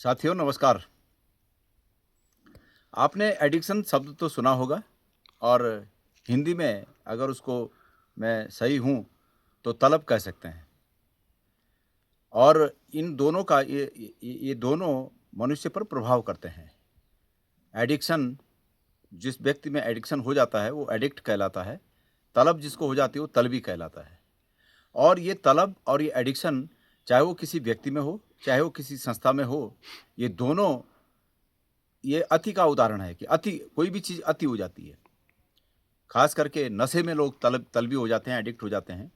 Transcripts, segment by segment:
साथियों नमस्कार। आपने एडिक्शन शब्द तो सुना होगा और हिंदी में अगर उसको मैं सही हूँ तो तलब कह सकते हैं। और इन दोनों का ये दोनों मनुष्य पर प्रभाव करते हैं। एडिक्शन, जिस व्यक्ति में एडिक्शन हो जाता है वो एडिक्ट कहलाता है। तलब जिसको हो जाती है वो तलबी कहलाता है। और ये तलब और ये एडिक्शन चाहे वो किसी व्यक्ति में हो, चाहे वो किसी संस्था में हो, ये दोनों ये अति का उदाहरण है कि अति कोई भी चीज़ अति हो जाती है। खास करके नशे में लोग तलबी हो जाते हैं, एडिक्ट हो जाते हैं।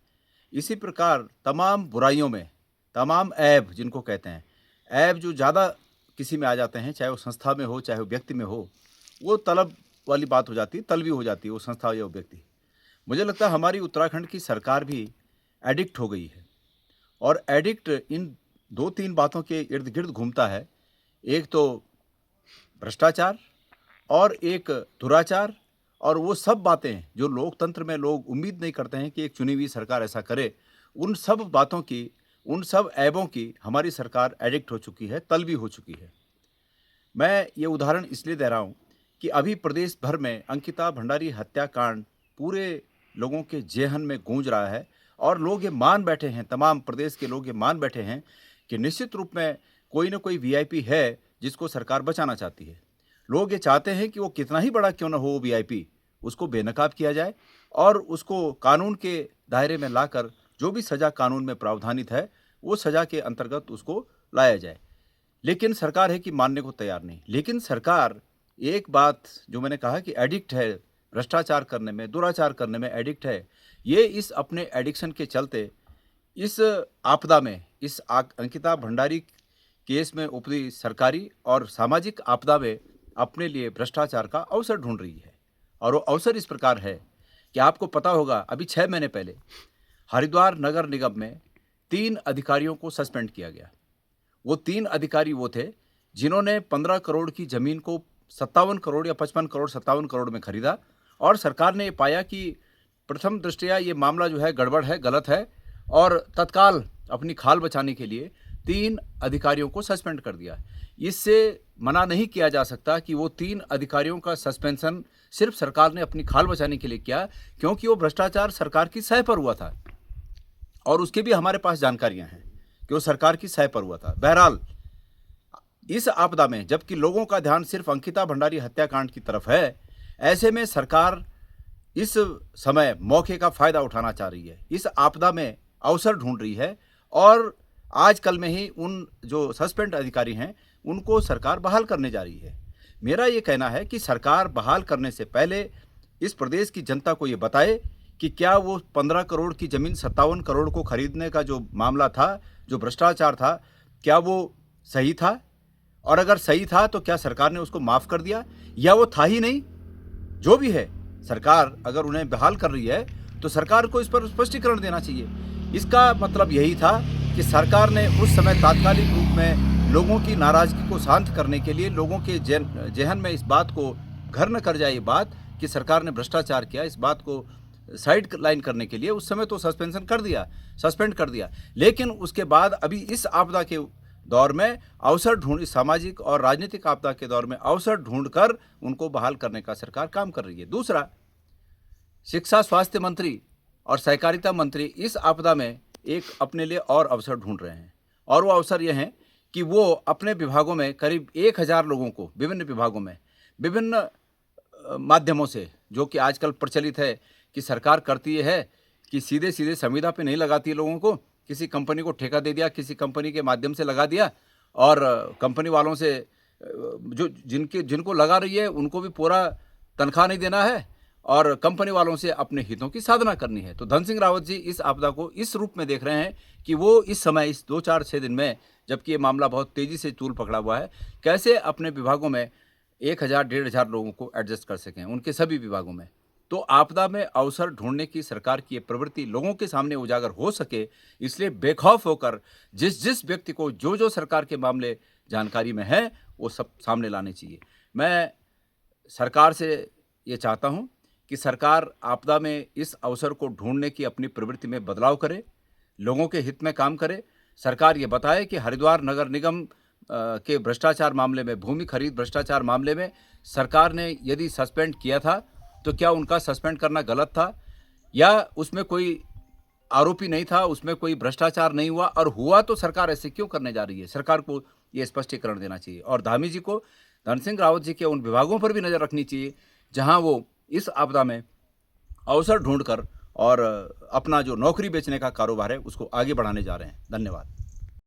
इसी प्रकार तमाम बुराइयों में, तमाम ऐब जिनको कहते हैं, ऐब जो ज़्यादा किसी में आ जाते हैं, चाहे वो संस्था में हो, चाहे वो व्यक्ति में हो, वो तलब वाली बात हो जाती है, तलबी हो जाती है वो संस्था या वो व्यक्ति। मुझे लगता है हमारी उत्तराखंड की सरकार भी एडिक्ट हो गई है और एडिक्ट इन 2-3 बातों के इर्द-गिर्द घूमता है। एक तो भ्रष्टाचार और एक दुराचार और वो सब बातें जो लोकतंत्र में लोग उम्मीद नहीं करते हैं कि एक चुनी हुई सरकार ऐसा करे, उन सब बातों की, उन सब ऐबों की हमारी सरकार एडिक्ट हो चुकी है, तलबी हो चुकी है। मैं ये उदाहरण इसलिए दे रहा हूँ कि अभी प्रदेश भर में अंकिता भंडारी हत्याकांड पूरे लोगों के जेहन में गूंज रहा है और लोग ये मान बैठे हैं, तमाम प्रदेश के लोग ये मान बैठे हैं कि निश्चित रूप में कोई ना कोई वीआईपी है जिसको सरकार बचाना चाहती है। लोग ये चाहते हैं कि वो कितना ही बड़ा क्यों ना हो वो वीआईपी, उसको बेनकाब किया जाए और उसको कानून के दायरे में लाकर जो भी सज़ा कानून में प्रावधानित है, वो सज़ा के अंतर्गत उसको लाया जाए। लेकिन सरकार है कि मानने को तैयार नहीं। लेकिन सरकार एक बात जो मैंने कहा कि एडिक्ट है, भ्रष्टाचार करने में, दुराचार करने में एडिक्ट है। ये इस अपने एडिक्शन के चलते इस आपदा में, इस अंकिता भंडारी केस में उपजी सरकारी और सामाजिक आपदा में अपने लिए भ्रष्टाचार का अवसर ढूंढ रही है। और वो अवसर इस प्रकार है कि आपको पता होगा अभी 6 महीने पहले हरिद्वार नगर निगम में 3 अधिकारियों को सस्पेंड किया गया। वो 3 अधिकारी वो थे जिन्होंने 15 करोड़ की ज़मीन को 57 करोड़ या 55 करोड़ 57 करोड़ में खरीदा और सरकार ने ये पाया कि प्रथम दृष्टया ये मामला जो है गड़बड़ है, गलत है और तत्काल अपनी खाल बचाने के लिए 3 अधिकारियों को सस्पेंड कर दिया। इससे मना नहीं किया जा सकता कि वो 3 अधिकारियों का सस्पेंशन सिर्फ सरकार ने अपनी खाल बचाने के लिए किया, क्योंकि वो भ्रष्टाचार सरकार की सह पर हुआ था और उसकी भी हमारे पास जानकारियां हैं कि वो सरकार की सह पर हुआ था। बहरहाल इस आपदा में जबकि लोगों का ध्यान सिर्फ अंकिता भंडारी हत्याकांड की तरफ है, ऐसे में सरकार इस समय मौके का फायदा उठाना चाह रही है, इस आपदा में अवसर ढूंढ रही है और आजकल में ही उन जो सस्पेंड अधिकारी हैं उनको सरकार बहाल करने जा रही है। मेरा ये कहना है कि सरकार बहाल करने से पहले इस प्रदेश की जनता को ये बताए कि क्या वो 15 करोड़ की ज़मीन 57 करोड़ को खरीदने का जो मामला था, जो भ्रष्टाचार था, क्या वो सही था? और अगर सही था तो क्या सरकार ने उसको माफ़ कर दिया या वो था ही नहीं? जो भी है, सरकार अगर उन्हें बहाल कर रही है तो सरकार को इस पर स्पष्टीकरण देना चाहिए। इसका मतलब यही था कि सरकार ने उस समय तात्कालिक रूप में लोगों की नाराज़गी को शांत करने के लिए, लोगों के जेहन में इस बात को घर न कर जाए ये बात कि सरकार ने भ्रष्टाचार किया, इस बात को साइड लाइन करने के लिए उस समय तो सस्पेंड कर दिया। लेकिन उसके बाद अभी इस आपदा के दौर में अवसर ढूंढ, सामाजिक और राजनीतिक आपदा के दौर में अवसर ढूंढकर उनको बहाल करने का सरकार काम कर रही है। दूसरा, शिक्षा, स्वास्थ्य मंत्री और सहकारिता मंत्री इस आपदा में एक अपने लिए और अवसर ढूंढ रहे हैं और वो अवसर ये हैं कि वो अपने विभागों में करीब 1000 लोगों को विभिन्न विभागों में विभिन्न माध्यमों से, जो कि आजकल प्रचलित है कि सरकार करती है कि सीधे सीधे संविदा पे नहीं लगाती है लोगों को, किसी कंपनी को ठेका दे दिया, किसी कंपनी के माध्यम से लगा दिया और कंपनी वालों से जो जिनको लगा रही है उनको भी पूरा तनख्वाह नहीं देना है और कंपनी वालों से अपने हितों की साधना करनी है। तो धन सिंह रावत जी इस आपदा को इस रूप में देख रहे हैं कि वो इस समय, इस 2-4-6 दिन में, जबकि ये मामला बहुत तेज़ी से तूल पकड़ा हुआ है, कैसे अपने विभागों में 1000-1500 लोगों को एडजस्ट कर सकें, उनके सभी विभागों में। तो आपदा में अवसर ढूंढने की सरकार की ये प्रवृत्ति लोगों के सामने उजागर हो सके, इसलिए बेखौफ होकर जिस जिस व्यक्ति को जो सरकार के मामले जानकारी में है वो सब सामने लाने चाहिए। मैं सरकार से ये चाहता हूँ कि सरकार आपदा में इस अवसर को ढूंढने की अपनी प्रवृत्ति में बदलाव करे, लोगों के हित में काम करे। सरकार ये बताए कि हरिद्वार नगर निगम के भ्रष्टाचार मामले में, भूमि खरीद भ्रष्टाचार मामले में सरकार ने यदि सस्पेंड किया था, तो क्या उनका सस्पेंड करना गलत था या उसमें कोई आरोपी नहीं था, उसमें कोई भ्रष्टाचार नहीं हुआ, और हुआ तो सरकार ऐसे क्यों करने जा रही है? सरकार को ये स्पष्टीकरण देना चाहिए और धामी जी को, धन सिंह रावत जी के उन विभागों पर भी नज़र रखनी चाहिए जहां वो इस आपदा में अवसर ढूंढकर और अपना जो नौकरी बेचने का कारोबार है उसको आगे बढ़ाने जा रहे हैं। धन्यवाद।